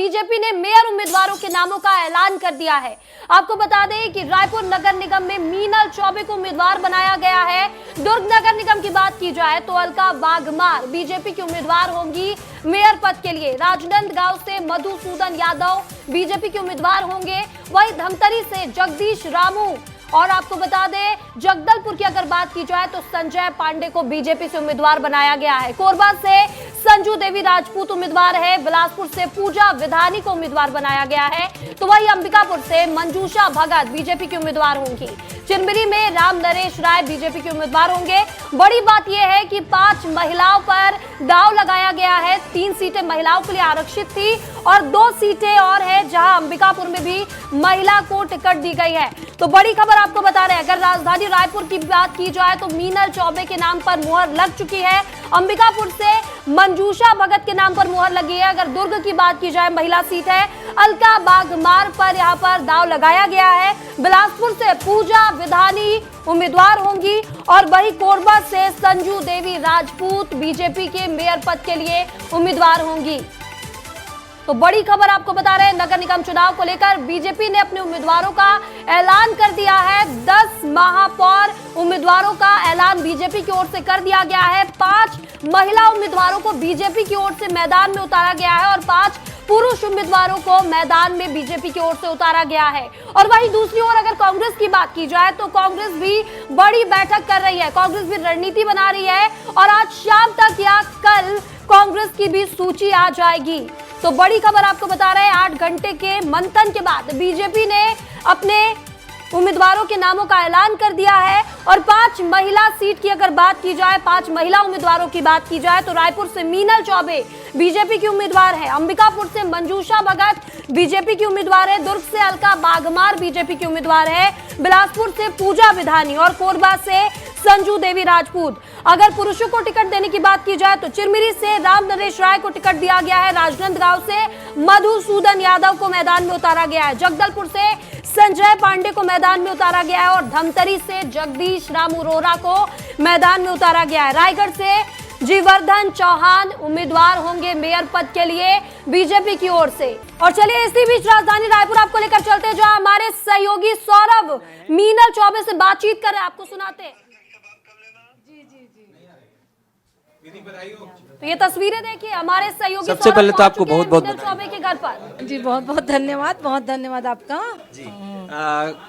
BJP ने mayor उम्मीदवारों के नामों का ऐलान कर दिया है। आपको बता दें कि रायपुर नगर निगम में मीनल चौबे को उम्मीदवार बनाया गया है। दुर्ग नगर निगम की बात की जाए तो अलका बागमार बीजेपी की उम्मीदवार होंगी मेयर पद के लिए। राजनांदगांव से मधुसूदन यादव बीजेपी के उम्मीदवार होंगे। वहीं धमतरी से जगदीश रामू और आपको बता दें जगदलपुर की अगर बात की जाए तो संजय पांडे को बीजेपी से उम्मीदवार बनाया गया है। कोरबा से संजू देवी राजपूत उम्मीदवार है। बिलासपुर से पूजा विधानी को उम्मीदवार बनाया गया है। तो वही अंबिकापुर से मंजूषा भगत बीजेपी की उम्मीदवार होंगी। चिरमिरी में राम नरेश राय बीजेपी के उम्मीदवार होंगे। बड़ी बात यह है कि 5 महिलाओं पर दांव लगाया गया है। 3 सीटें महिलाओं के लिए आरक्षित थी और 2 सीटें और है जहां अंबिकापुर में भी महिला को टिकट दी गई है। तो बड़ी खबर आपको बता रहे हैं, अगर राजधानी रायपुर की बात की जाए तो मीनल चौबे के नाम पर मुहर लग चुकी है। अंबिकापुर से मंजूषा भगत के नाम पर मुहर लगी है। अगर दुर्ग की बात की जाए महिला सीट है, अलका बागमार पर यहां पर दांव लगाया गया है। बिलासपुर से पूजा विधानी उम्मीदवार होंगी और वही कोरबा से संजू देवी राजपूत बीजेपी के मेयर पद के लिए उम्मीदवार होंगी। तो बड़ी खबर आपको बता रहे हैं, नगर निगम चुनाव को लेकर बीजेपी ने अपने उम्मीदवारों का ऐलान कर दिया है। 10 महापौर उम्मीदवारों का ऐलान बीजेपी की ओर से कर दिया गया है। 5 महिला उम्मीदवारों को बीजेपी की ओर से मैदान में उतारा गया है और 5 पुरुष उम्मीदवारों को मैदान में बीजेपी की ओर से उतारा गया है। और वहीं दूसरी ओर अगर कांग्रेस की बात की जाए तो कांग्रेस भी बड़ी बैठक कर रही है। कांग्रेस भी रणनीति बना रही है और आज शाम तक या कल कांग्रेस की भी सूची आ जाएगी। तो बड़ी खबर आपको बता रहे हैं, 8 घंटे के मंथन के बाद बीजेपी ने अपने उम्मीदवारों के नामों का ऐलान कर दिया है। और 5 महिला सीट की अगर बात की जाए, 5 महिला उम्मीदवारों की बात की जाए तो रायपुर से मीनल चौबे बीजेपी की उम्मीदवार है। अंबिकापुर से मंजूषा भगत बीजेपी की उम्मीदवार है। दुर्ग से अलका बागमार बीजेपी की उम्मीदवार है। बिलासपुर से पूजा विधानी और कोरबा से संजू देवी राजपूत। अगर पुरुषों को टिकट देने की बात की जाए तो चिरमिरी से राम नरेश राय को टिकट दिया गया है। राजनांदगांव से मधुसूदन यादव को मैदान में उतारा गया है। जगदलपुर से संजय पांडे को मैदान में उतारा गया है और धमतरी से जगदीश रामू रोहरा को मैदान में उतारा गया है। रायगढ़ से जीवर्धन चौहान उम्मीदवार होंगे मेयर पद के लिए बीजेपी की ओर से। और चलिए इसी बीच राजधानी रायपुर आपको लेकर चलते हैं जहां हमारे सहयोगी सौरभ मीनल चौबे से बातचीत कर रहे हैं, आपको सुनाते हैं। तो ये तस्वीरें देखिए, हमारे सहयोगी सबसे पहले तो आपको बहुत बहुत चौबे के घर पर। जी बहुत बहुत धन्यवाद आपका जी।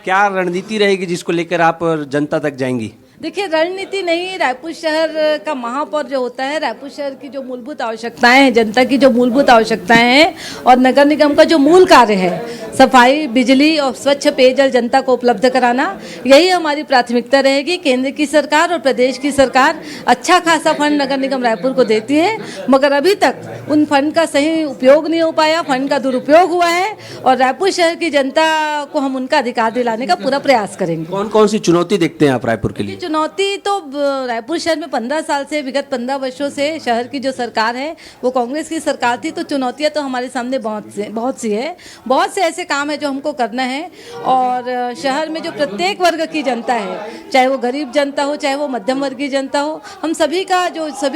क्या रणनीति रहेगी जिसको लेकर आप जनता तक जाएंगी? देखिए, रणनीति नहीं, रायपुर शहर का महापौर जो होता है, रायपुर शहर की जो मूलभूत आवश्यकताएं हैं, जनता की जो मूलभूत आवश्यकताएं हैं और नगर निगम का जो मूल कार्य है, सफाई, बिजली और स्वच्छ पेयजल जनता को उपलब्ध कराना, यही हमारी प्राथमिकता रहेगी। केंद्र की सरकार और प्रदेश की सरकार अच्छा खासा फंड नगर निगम रायपुर को देती है, मगर अभी तक उन फंड का सही उपयोग नहीं हो पाया, फंड का दुरुपयोग हुआ है और रायपुर शहर की जनता को हम उनका अधिकार दिलाने का पूरा प्रयास करेंगे। कौन कौन सी चुनौती देखते हैं आप रायपुर के लिए? चुनौती तो रायपुर शहर में 15 साल से, विगत 15 वर्षों से शहर की जो सरकार है वो कांग्रेस की सरकार थी, तो चुनौतियां तो हमारे सामने बहुत सी है। बहुत से ऐसे काम है जो हमको करना है और शहर में जो प्रत्येक वर्ग की जनता है, चाहे वो गरीब जनता हो, चाहे वो मध्यम वर्गीय जनता हो, हम सभी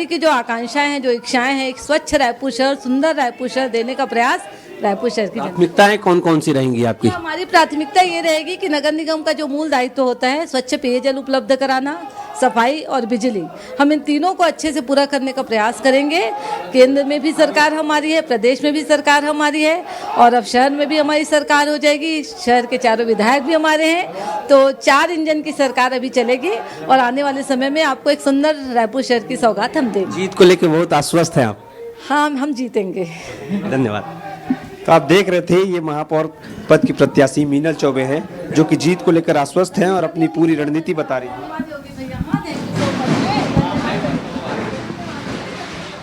की जो आकांक्षाएं हैं, जो इच्छाएं हैं, एक स्वच्छ रायपुर शहर, सुंदर रायपुर शहर देने का प्रयास रायपुर शहर की प्राथमिकताएं कौन कौन सी रहेंगी आपकी? हमारी प्राथमिकता ये रहेगी कि नगर निगम का जो मूल दायित्व होता है, स्वच्छ पेयजल उपलब्ध कराना, सफाई और बिजली, हम इन तीनों को अच्छे से पूरा करने का प्रयास करेंगे। केंद्र में भी सरकार हमारी है, प्रदेश में भी सरकार हमारी है और अब शहर में भी हमारी सरकार हो जाएगी। शहर के चारों विधायक भी हमारे हैं, तो 4 इंजन की सरकार अभी चलेगी और आने वाले समय में आपको एक सुंदर रायपुर शहर की सौगात हम देंगे। जीत को लेकर बहुत आश्वस्त हैं आप? हाँ, हम जीतेंगे। धन्यवाद। तो आप देख रहे थे, ये महापौर पद की प्रत्याशी मीनल चौबे हैं जो कि जीत को लेकर आश्वस्त हैं और अपनी पूरी रणनीति बता रही हैं।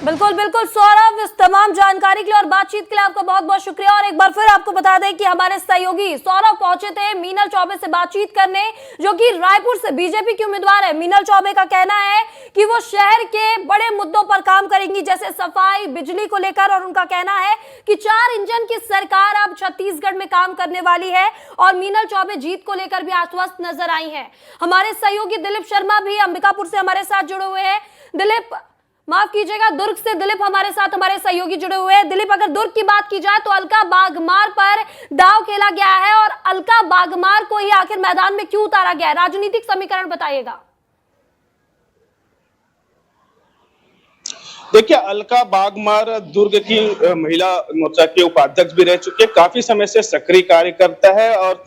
बिल्कुल बिल्कुल सौरभ, इस तमाम जानकारी के लिए और बातचीत के लिए आपका बहुत बहुत शुक्रिया। और एक बार फिर आपको बता दें कि हमारे सहयोगी सौरभ पहुंचे थे मीनल चौबे से बातचीत करने, जो कि रायपुर से बीजेपी की उम्मीदवार है। मीनल चौबे का कहना है कि वो शहर के बड़े मुद्दों पर काम करेंगी, जैसे सफाई, बिजली को लेकर, और उनका कहना है कि 4 इंजन की सरकार अब छत्तीसगढ़ में काम करने वाली है और मीनल चौबे जीत को लेकर भी आश्वस्त नजर आई है। हमारे सहयोगी दिलीप शर्मा भी अंबिकापुर से हमारे साथ जुड़े हुए हैं। दिलीप, माफ कीजिएगा, दुर्ग से दिलीप हमारे साथ हमारे सहयोगी जुड़े हुए हैं। दिलीप, अगर दुर्ग की बात की जाए तो अलका बागमार पर दांव खेला गया है और अलका बागमार को ही आखिर मैदान में क्यों उतारा गया है, राजनीतिक समीकरण बताइएगा। देखिए, अलका बागमार दुर्ग की महिला मोर्चा के उपाध्यक्ष भी रह चुके हैं, काफी समय से सक्रिय कार्यकर्ता है और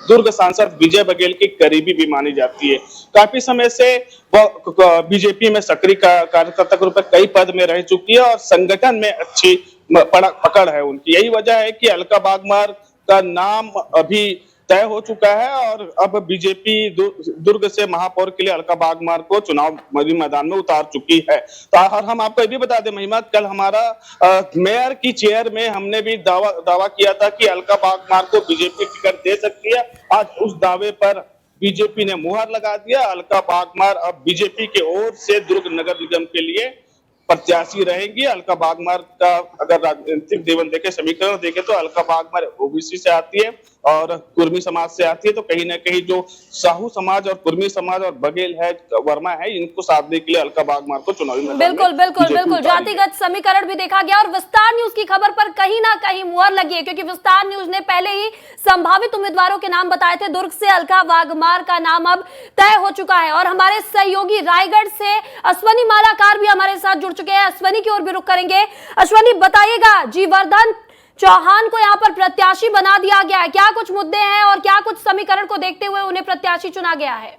दुर्ग सांसद विजय बघेल की करीबी भी मानी जाती है। काफी समय से वो बीजेपी में सक्रिय कार्यकर्ता के रूप में कई पद में रह चुकी है और संगठन में अच्छी पकड़ है उनकी। यही वजह है कि अलका बागमार का नाम अभी तय हो चुका है और अब बीजेपी दुर्ग से महापौर के लिए अलका बागमार को चुनाव मैदान में उतार चुकी है। तो हम आपको ये भी बता दें महिमा, कल हमारा मेयर की चेयर में हमने भी दावा किया था कि अलका बागमार को बीजेपी टिकट दे सकती है। आज उस दावे पर बीजेपी ने मुहर लगा दिया। अलका बागमार अब बीजेपी के ओर से दुर्ग नगर निगम के लिए प्रत्याशी रहेंगी। अलका बागमार का अगर राजनीतिक जीवन देखे, समीकरण देखे तो अलका बागमार ओबीसी से आती है और कुर्मी समाज से आती है। तो कहीं ना कहीं जो साहू समाज और कुर्मी समाज और बघेल है, वर्मा है, इनको साधने के लिए अलका बागमार को चुनावी बिल्कुल जातिगत समीकरण भी देखा गया और विस्तार न्यूज की खबर पर कहीं ना कहीं मुहर लगी है, क्योंकि विस्तार न्यूज ने पहले ही संभावित उम्मीदवारों के नाम बताए थे। दुर्ग से अलका बागमार का नाम अब तय हो चुका है और हमारे सहयोगी रायगढ़ से अश्वनी मालाकार भी हमारे साथ जुड़ चुके हैं। अश्वनी की ओर भी रुख करेंगे। अश्वनी, बताइएगा, जीवर्धन चौहान को यहां पर प्रत्याशी बना दिया गया है, क्या कुछ मुद्दे हैं और क्या कुछ समीकरण को देखते हुए उन्हें प्रत्याशी चुना गया है?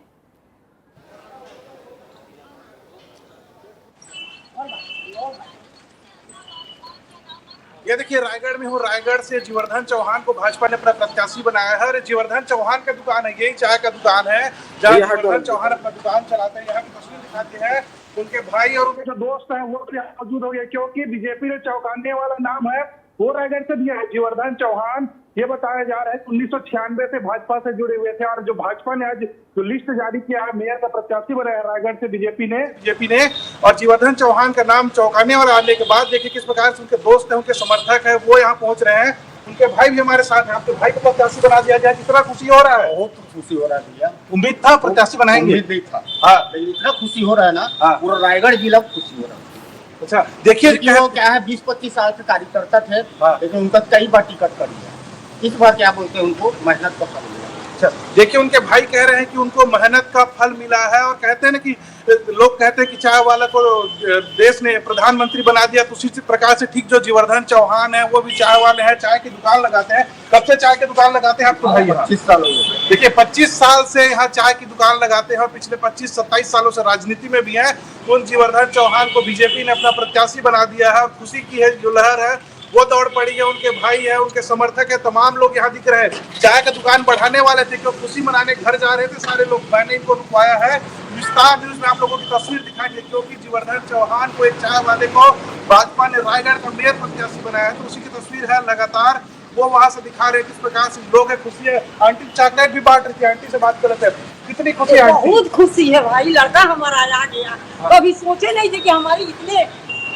ये देखिए, रायगढ़ में हूँ। रायगढ़ से जीवर्धन चौहान को भाजपा ने अपना प्रत्याशी बनाया है और जीवर्धन चौहान का दुकान है, यही चाय का दुकान है जहाँ जीवर्धन चौहान अपना दुकान चलाते हैं। यहाँ की तस्वीर दिखाते हैं। उनके भाई और उनके जो दोस्त हैं वो भी मौजूद हो गए, क्योंकि बीजेपी ने चौंकाने वाला नाम है वो रायगढ़ से दिया है, जीवर्धन चौहान। ये बताया जा रहा है 1996 से भाजपा से जुड़े हुए थे और जो भाजपा ने आज जो लिस्ट जारी किया है, मेयर का प्रत्याशी बनाया रायगढ़ से बीजेपी ने और जीवर्धन चौहान का नाम चौंकाने वाला आने के बाद देखिए किस प्रकार से उनके दोस्त हैं, उनके समर्थक है, वो यहाँ पहुंच रहे हैं। उनके भाई भी हमारे साथ हैं। आपके भाई को प्रत्याशी बना दिया जाए, कितना खुशी हो रहा है? बहुत खुशी हो रहा है भैया। उम्मीद था प्रत्याशी बनाएंगे? उम्मीद नहीं था। हाँ, इतना खुशी हो रहा है ना, पूरा रायगढ़ जिला खुशी हो रहा है। अच्छा, देखिए वो क्या है, 20-25 साल से कार्यकर्ता थे, लेकिन उनका कई बार टिकट कर दिया। इस बार क्या बोलते हैं, उनको मेहनत का फल मिला। अच्छा, देखिए उनके भाई कह रहे हैं कि उनको मेहनत का फल मिला है और कहते हैं ना कि लोग कहते हैं कि चाय वाला को देश ने प्रधानमंत्री बना दिया, तो उसी प्रकार से ठीक जो जीवर्धन चौहान है वो भी चाय वाले हैं, चाय की दुकान लगाते हैं। कब से चाय की दुकान लगाते हैं आपको भाई? 25 साल हो गए। देखिए 25 साल से यहाँ चाय की दुकान लगाते हैं और पिछले 25-27 सालों से राजनीति में भी हैं। तो उन जीवर्धन चौहान को बीजेपी ने अपना प्रत्याशी बना दिया है और खुशी की है जो लहर है वो दौड़ पड़ी है। उनके भाई है, उनके समर्थक है, तमाम लोग यहाँ दिख रहे हैं। चाय का दुकान बढ़ाने वाले थे, क्योंकि खुशी मनाने घर जा रहे थे सारे लोग, मैंने इनको रुकवाया है। विस्तार न्यूज में आप लोगों की तस्वीर दिखाएंगे, क्योंकि जीवर्धन चौहान को, एक चाय वाले को भाजपा ने रायगढ़ का मेयर प्रत्याशी बनाया है, तो उसी की तस्वीर है लगातार वो वहां से दिखा रहे हैं किस प्रकार से लोग है, खुशी है। आंटी चॉकलेट भी बांट रही थी, आंटी से बात कर रहे थे, कितनी खुशी है? बहुत खुशी है भाई, लड़का हमारा आ गया। कभी सोचे नहीं थे कि हमारी इतने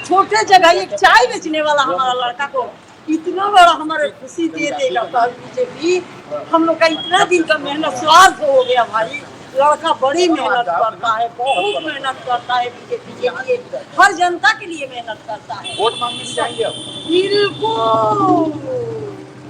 छोटे जगह एक चाय बेचने वाला हमारा लड़का को इतना बड़ा हमारे खुशी दे देगा। बीजेपी हम लोग का इतना दिन का मेहनत स्वार्थ हो गया भाई। लड़का बड़ी मेहनत करता है, बहुत मेहनत करता है, बीजेपी के लिए, हर जनता के लिए मेहनत करता है। वोट मांगने जाएंगे आप? बिल्कुल,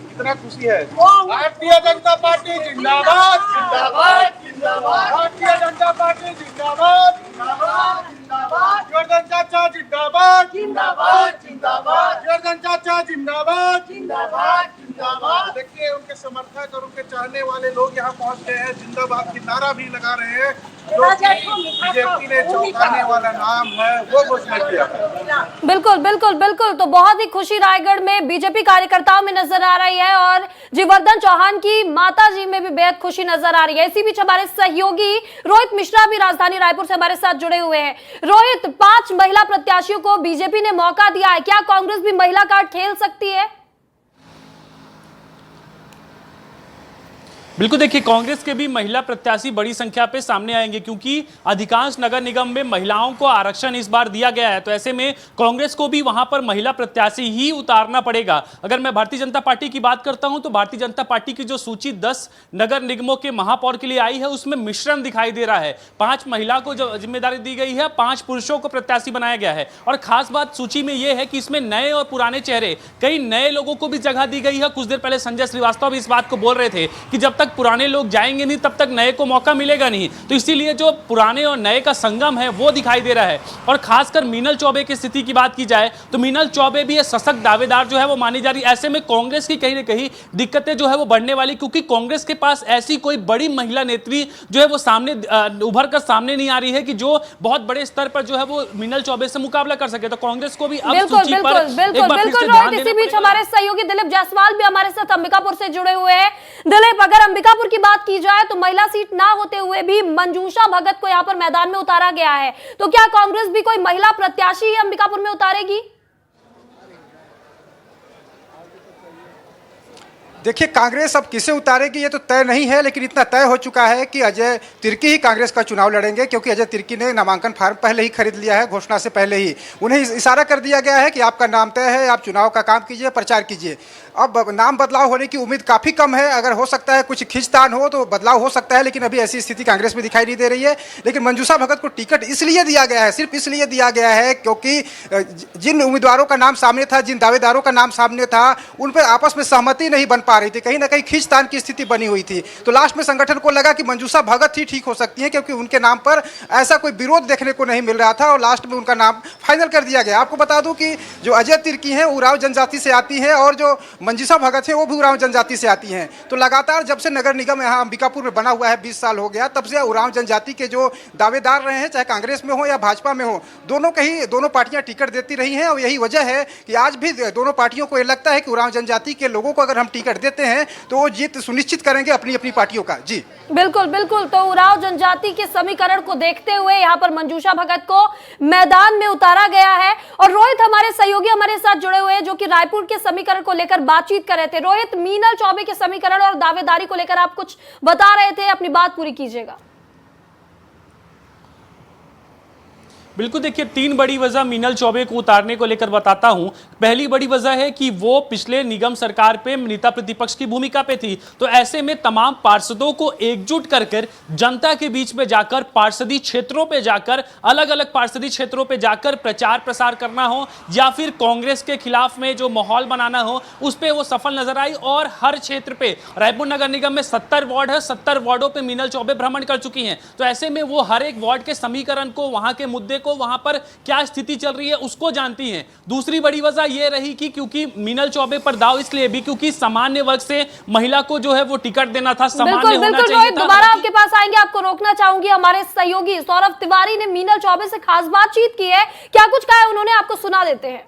कितना खुशी है। भारतीय जनता पार्टी जिंदाबाद, जिंदाबाद, जिंदाबाद। भारतीय जनता पार्टी जिंदाबाद, जिंदाबाद, जिंदाबाद। जीवर्धन चाचा जिंदाबाद, जिंदाबाद, जिंदाबाद। जीवर्धन चाचा जिंदाबाद, जिंदाबाद, जिंदाबाद। देखिए उनके समर्थक और उनके चाहने वाले लोग यहाँ पहुँच गए हैं, जिंदाबाद की नारा भी लगा रहे हैं। जो बीजेपी ने चौंकाने वाला नाम है वो घोषणा किया है। बिल्कुल तो बहुत ही खुशी रायगढ़ में बीजेपी कार्यकर्ताओं में नजर आ रही है और जीवर्धन चौहान की माताजी में भी बेहद खुशी नजर आ रही है। इसी बीच हमारे सहयोगी रोहित मिश्रा भी राजधानी रायपुर से हमारे साथ जुड़े हुए हैं। रोहित, 5 महिला प्रत्याशियों को बीजेपी ने मौका दिया है, क्या कांग्रेस भी महिला कार्ड खेल सकती है? बिल्कुल, देखिए कांग्रेस के भी महिला प्रत्याशी बड़ी संख्या पे सामने आएंगे क्योंकि अधिकांश नगर निगम में महिलाओं को आरक्षण इस बार दिया गया है। तो ऐसे में कांग्रेस को भी वहां पर महिला प्रत्याशी ही उतारना पड़ेगा। अगर मैं भारतीय जनता पार्टी की बात करता हूं तो भारतीय जनता पार्टी की जो सूची 10 नगर निगमों के महापौर के लिए आई है उसमें मिश्रण दिखाई दे रहा है। 5 महिला को जो जिम्मेदारी दी गई है, 5 पुरुषों को प्रत्याशी बनाया गया है। और खास बात सूची में यह है कि इसमें नए और पुराने चेहरे, कई नए लोगों को भी जगह दी गई है। कुछ देर पहले संजय श्रीवास्तव भी इस बात को बोल रहे थे कि जब तक पुराने लोग जाएंगे नहीं तब तक नए को मौका मिलेगा नहीं। तो इसीलिए जो पुराने और नए का संगम है वो दिखाई दे रहा है। और खासकर मीनल चौबे की स्थिति की बात की जाए तो मीनल चौबे भी सशक्त दावेदार जो है वो मानी जा रही है। ऐसे में कांग्रेस की कहीं ना कहीं दिक्कतें जो है वो बढ़ने वाली, क्योंकि कांग्रेस के पास ऐसी कोई बड़ी महिला नेत्री जो है वो सामने उभर कर सामने नहीं आ रही है कि जो बहुत बड़े स्तर पर जो है वो मीनल चौबे से मुकाबला कर सके। तो कांग्रेस को भी अब सूची पर एक बार फिर से ध्यान देना इसी बीच हमारे सहयोगी दिलीप जायसवाल भी हमारे साथ अंबिकापुर से जुड़े हुए हैं। दिलीप, अगर अंबिकापुर की बात की जाए तो महिला सीट ना होते हुए भी मंजूषा भगत को यहां पर मैदान में उतारा गया है, तो क्या कांग्रेस भी कोई महिला प्रत्याशी अंबिकापुर में उतारेगी? देखिए, कांग्रेस अब किसे उतारेगी ये तो तय नहीं है, लेकिन इतना तय हो चुका है कि अजय तिर्की ही कांग्रेस का चुनाव लड़ेंगे, क्योंकि अजय तिर्की ने नामांकन फार्म पहले ही खरीद लिया है। घोषणा से पहले ही उन्हें इशारा कर दिया गया है कि आपका नाम तय है, आप चुनाव का काम कीजिए, प्रचार कीजिए। अब नाम बदलाव होने की उम्मीद काफ़ी कम है। अगर हो सकता है कुछ खींचतान हो तो बदलाव हो सकता है, लेकिन अभी ऐसी स्थिति कांग्रेस में दिखाई नहीं दे रही है। लेकिन मंजूषा भगत को टिकट इसलिए दिया गया है, सिर्फ इसलिए दिया गया है क्योंकि जिन उम्मीदवारों का नाम सामने था, जिन दावेदारों का नाम सामने था, उन पर आपस में सहमति नहीं बन पा रही थी, कहीं ना कहीं खींचतान की स्थिति बनी हुई थी। तो लास्ट में संगठन को लगा कि मंजूषा भगत ही ठीक हो सकती है, क्योंकि उनके नाम पर ऐसा कोई विरोध देखने को नहीं मिल रहा था, और लास्ट में उनका नाम फाइनल कर दिया गया। आपको बता दूं कि जो अजय तिर्की हैं उरांव जनजाति से आती है, और जो मंजूषा भगत है वो भी उरांव जनजाति से आती हैं। तो लगातार जब से नगर निगम यहाँ अंबिकापुर में बना हुआ है, 20 साल हो गया, तब से उरांव जनजाति के जो दावेदार रहे हैं, चाहे कांग्रेस में हो या भाजपा में हो, दोनों पार्टियां टिकट देती रही हैं। और यही वजह है कि आज भी दोनों पार्टियों को ये लगता है कि उरांव जनजाति के लोगों को अगर हम टिकट देते हैं तो वो जीत सुनिश्चित करेंगे अपनी अपनी पार्टियों का। जी बिल्कुल बिल्कुल। तो उरांव जनजाति के समीकरण को देखते हुए यहाँ पर मंजूषा भगत को मैदान में उतारा गया है। और रोहित हमारे सहयोगी हमारे साथ जुड़े हुए हैं, जो कि रायपुर के समीकरण को लेकर बातचीत कर रहे थे। रोहित, मीनल चौबे के समीकरण और दावेदारी को लेकर आप कुछ बता रहे थे, अपनी बात पूरी कीजिएगा। बिल्कुल, देखिए 3 बड़ी वजह मीनल चौबे को उतारने को लेकर बताता हूं। पहली बड़ी वजह है कि वो पिछले निगम सरकार पे नेता प्रतिपक्ष की भूमिका पे थी। तो ऐसे में तमाम पार्षदों को एकजुट कर जनता के बीच में जाकर, पार्षदी क्षेत्रों पे जाकर, अलग अलग पार्षदी क्षेत्रों पे जाकर प्रचार प्रसार करना हो या फिर कांग्रेस के खिलाफ में जो माहौल बनाना हो, उस पर वो सफल नजर आई। और हर क्षेत्र पे, रायपुर नगर निगम में 70 वार्ड है, 70 वार्डों पे मीनल चौबे भ्रमण कर चुकी हैं। तो ऐसे में वो हर एक वार्ड के समीकरण को, वहां के मुद्दे को, वहां पर क्या स्थिति चल रही है उसको जानती हैं। दूसरी बड़ी वजह यह रही कि क्योंकि मीनल चौबे पर दाव इसलिए भी क्योंकि सामान्य वर्ग से महिला को जो है वो टिकट देना था, सामान्य होना चाहिए था। दोबारा आपके पास आएंगे, आपको रोकना चाहूंगी। हमारे सहयोगी सौरभ तिवारी ने मीनल चौबे से खास बातचीत की है, क्या कुछ कहा है उन्होंने, आपको सुना देते हैं।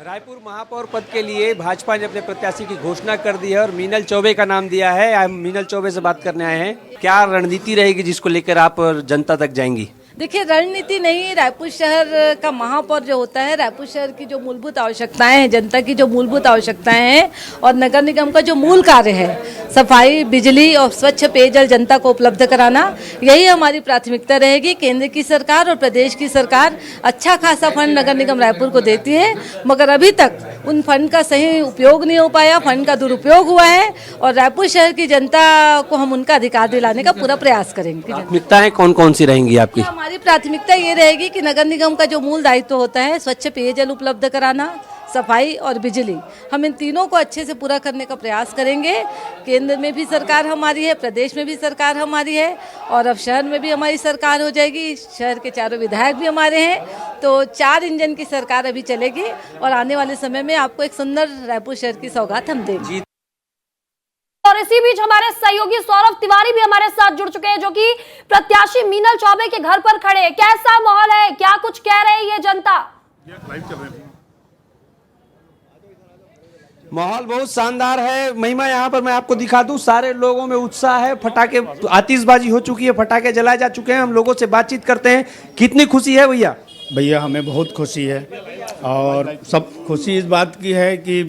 रायपुर महापौर पद के लिए भाजपा ने अपने प्रत्याशी की घोषणा कर दी है और मीनल चौबे का नाम दिया है। हम मीनल चौबे से बात करने आए हैं। क्या रणनीति रहेगी जिसको लेकर आप जनता तक जाएंगी? देखिए, रणनीति नहीं, रायपुर शहर का महापौर जो होता है, रायपुर शहर की जो मूलभूत आवश्यकताएं हैं, जनता की जो मूलभूत आवश्यकताएं हैं, और नगर निगम का जो मूल कार्य है, सफाई, बिजली और स्वच्छ पेयजल जनता को उपलब्ध कराना, यही हमारी प्राथमिकता रहेगी। केंद्र की सरकार और प्रदेश की सरकार अच्छा खासा फंड नगर निगम रायपुर को देती है, मगर अभी तक उन फंड का सही उपयोग नहीं हो पाया, फंड का दुरुपयोग हुआ है। और रायपुर शहर की जनता को हम उनका अधिकार दिलाने का पूरा प्रयास करेंगे। प्राथमिकताएं कौन कौन सी रहेंगी आपकी? हमारी प्राथमिकता ये रहेगी कि नगर निगम का जो मूल दायित्व होता है, स्वच्छ पेयजल उपलब्ध कराना, सफाई और बिजली, हम इन तीनों को अच्छे से पूरा करने का प्रयास करेंगे। केंद्र में भी सरकार हमारी है, प्रदेश में भी सरकार हमारी है, और अब शहर में भी हमारी सरकार हो जाएगी। शहर के चारों विधायक भी हमारे हैं, तो 4 इंजन की सरकार अभी चलेगी, और आने वाले समय में आपको एक सुंदर रायपुर शहर की सौगात हम देंगे। और इसी बीच हमारे सहयोगी सौरभ तिवारी भी हमारे साथ जुड़ चुके हैं, जो कि प्रत्याशी मीनल चौबे के घर पर खड़े। कैसा माहौल है, क्या कुछ कह रहे हैं ये जनता? माहौल बहुत शानदार है। महिमा यहाँ पर मैं आपको दिखा दूं, सारे लोगों में उत्साह है। फटाके, आतिशबाजी हो चुकी है, फटाके जलाए जा चुके हैं। हम लोगों से बातचीत करते हैं। कितनी खुशी है भैया? भैया हमें बहुत खुशी है, और सब खुशी इस बात की है कि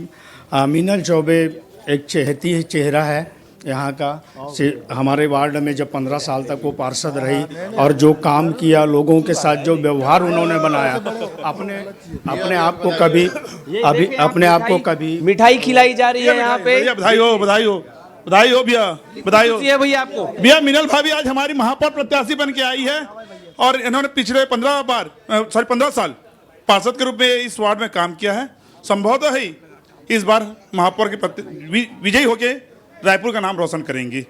मीनल चौबे एक चहेती चेहरा है, यहाँ का हमारे वार्ड में जब 15 साल तक वो पार्षद रही और जो काम किया, लोगों के साथ जो व्यवहार उन्होंने बनाया, अपने आप को कभी अपने आप को कभी मिठाई खिलाई जा रही है यहाँ पे। बधाई हो, बधाई हो, बधाई हो भैया, बधाई हो भैया आपको। भैया मीनल भाभी आज हमारी महापौर प्रत्याशी बन के आई है और इन्होंने पिछले 15 साल पार्षद के रूप में इस वार्ड में काम किया है। संभवतः ही इस बार महापौर के विजयी होके रायपुर का नाम रोशन करेंगी।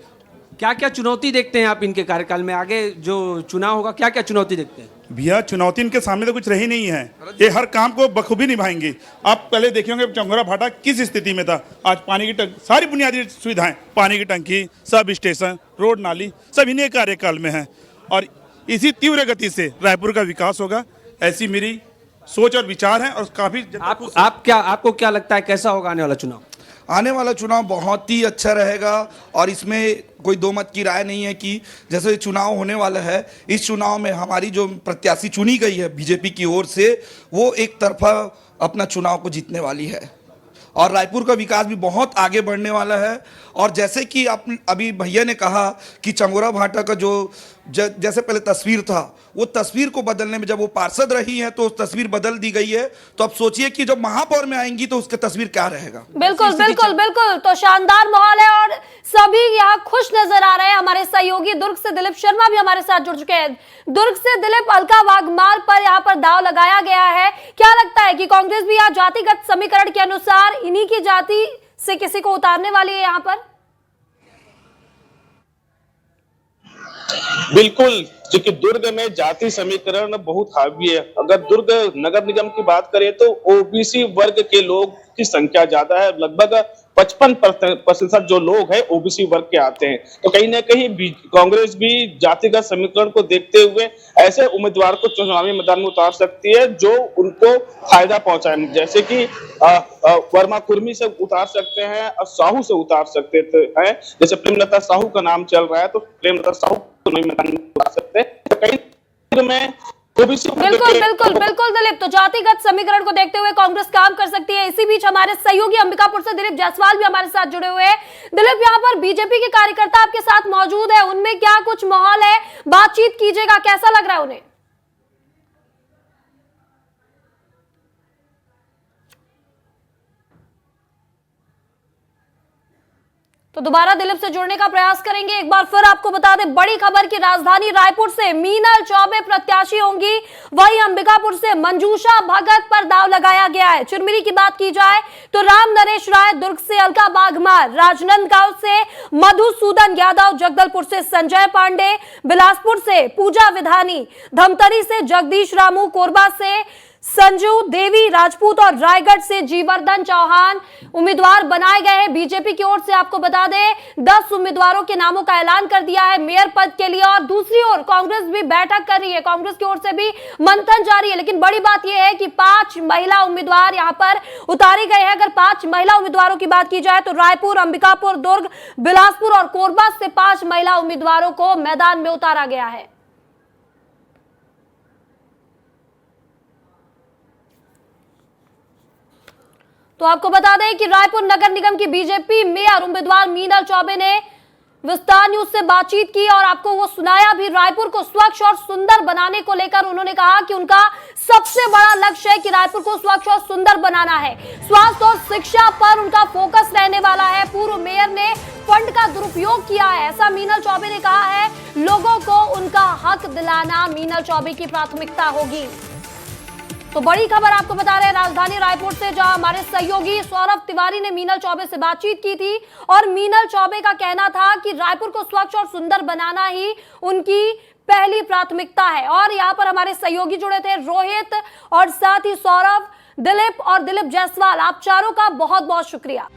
क्या क्या चुनौती देखते हैं आप इनके कार्यकाल में? आगे जो चुनाव होगा क्या क्या चुनौती देखते हैं? भैया चुनौती इनके सामने तो कुछ रही नहीं है, ये हर काम को बखूबी निभाएंगे। आप पहले देखे होंगे चंगोरा भाटा किस स्थिति में था, आज पानी की सारी बुनियादी सुविधाएं, पानी की टंकी, सब स्टेशन, रोड नाली सब इन्हीं कार्यकाल में है और इसी तीव्र गति से रायपुर का विकास होगा, ऐसी मेरी सोच और विचार है। और काफी आपको क्या लगता है कैसा होगा आने वाला चुनाव? आने वाला चुनाव बहुत ही अच्छा रहेगा और इसमें कोई दो मत की राय नहीं है कि जैसे चुनाव होने वाला है, इस चुनाव में हमारी जो प्रत्याशी चुनी गई है बीजेपी की ओर से, वो एक तरफा अपना चुनाव को जीतने वाली है और रायपुर का विकास भी बहुत आगे बढ़ने वाला है। और जैसे कि आप अभी भैया ने कहा कि चंगोरा भाटा का जो जैसे पहले तस्वीर था, वो तस्वीर को बदलने में जब वो पार्षद रही हैं तो उस तस्वीर बदल दी गई है। तो अब सोचिए कि जब महापौर में आएंगी तो उसका तस्वीर क्या रहेगा। बिल्कुल बिल्कुल बिल्कुल, तो शानदार माहौल है और सभी यहाँ खुश नजर आ रहे हैं। हमारे सहयोगी दुर्ग से दिलीप शर्मा भी हमारे साथ जुड़ चुके हैं। दुर्ग से दिलीप, अलका वाघमार पर यहाँ पर दाव लगाया गया है, क्या लगता है कि कांग्रेस भी यहाँ जातिगत समीकरण के अनुसार इन्हीं की जाति से किसी को उतारने वाली है यहाँ पर? बिल्कुल, क्योंकि दुर्ग में जाति समीकरण बहुत हावी है। अगर दुर्ग नगर निगम की बात करें तो ओबीसी वर्ग के लोग की संख्या ज्यादा है, लगभग 55% जो लोग हैं ओबीसी वर्ग के आते हैं। तो कहीं ना कहीं कांग्रेस भी जातिगत समीकरण को देखते हुए ऐसे उम्मीदवार को चुनावी मैदान में उतार सकती है जो उनको फायदा पहुंचाए, जैसे कि वर्मा कुर्मी से उतार सकते हैं और साहू से उतार सकते हैं। जैसे प्रेमलता साहू का नाम चल रहा है तो प्रेमलता साहू को नहीं मैदान में उतार सकते हैं। तो कहीं में बिल्कुल बिल्कुल बिल्कुल दिलीप, तो जातिगत समीकरण को देखते हुए कांग्रेस काम कर सकती है। इसी बीच हमारे सहयोगी अंबिकापुर से दिलीप जायसवाल भी हमारे साथ जुड़े हुए हैं। दिलीप, यहाँ पर बीजेपी के कार्यकर्ता आपके साथ मौजूद है, उनमें क्या कुछ माहौल है, बातचीत कीजिएगा, कैसा लग रहा है उन्हें? तो दोबारा दिलीप से जुड़ने का प्रयास करेंगे। एक बार फिर आपको बता दें बड़ी खबर की राजधानी रायपुर से मीनल चौबे प्रत्याशी होंगी, वहीं अंबिकापुर से मंजूषा भगत पर दाव लगाया गया है। चिरमिरी की बात की जाए तो राम नरेश राय, दुर्ग से अलका वाघमार, राजनांदगांव से मधुसूदन यादव, जगदलपुर से संजय पांडे, बिलासपुर से पूजा विधानी, धमतरी से जगदीश रामू, कोरबा से संजू देवी राजपूत और रायगढ़ से जीवर्धन चौहान उम्मीदवार बनाए गए हैं। बीजेपी की ओर से आपको बता दें 10 उम्मीदवारों के नामों का ऐलान कर दिया है मेयर पद के लिए और दूसरी ओर कांग्रेस भी बैठक कर रही है, कांग्रेस की ओर से भी मंथन जारी है। लेकिन बड़ी बात यह है कि 5 महिला उम्मीदवार यहां पर उतारे गए हैं। अगर 5 महिला उम्मीदवारों की बात की जाए तो रायपुर, अंबिकापुर, दुर्ग, बिलासपुर और कोरबा से 5 महिला उम्मीदवारों को मैदान में उतारा गया है। तो आपको बता दें कि रायपुर नगर निगम की बीजेपी मेयर उम्मीदवार मीनल चौबे ने विस्तार न्यूज से बातचीत की और आपको वो सुनाया भी। रायपुर को स्वच्छ और सुंदर बनाने को लेकर उन्होंने कहा कि उनका सबसे बड़ा लक्ष्य है कि रायपुर को स्वच्छ और सुंदर बनाना है। स्वास्थ्य और शिक्षा पर उनका फोकस रहने वाला है। पूर्व मेयर ने फंड का दुरुपयोग किया है, ऐसा मीनल चौबे ने कहा है। लोगों को उनका हक दिलाना मीनल चौबे की प्राथमिकता होगी। तो बड़ी खबर आपको बता रहे हैं राजधानी रायपुर से, जहां हमारे सहयोगी सौरभ तिवारी ने मीनल चौबे से बातचीत की थी और मीनल चौबे का कहना था कि रायपुर को स्वच्छ और सुंदर बनाना ही उनकी पहली प्राथमिकता है। और यहां पर हमारे सहयोगी जुड़े थे रोहित और साथ ही सौरभ, दिलीप और दिलीप जायसवाल, आप चारों का बहुत बहुत शुक्रिया।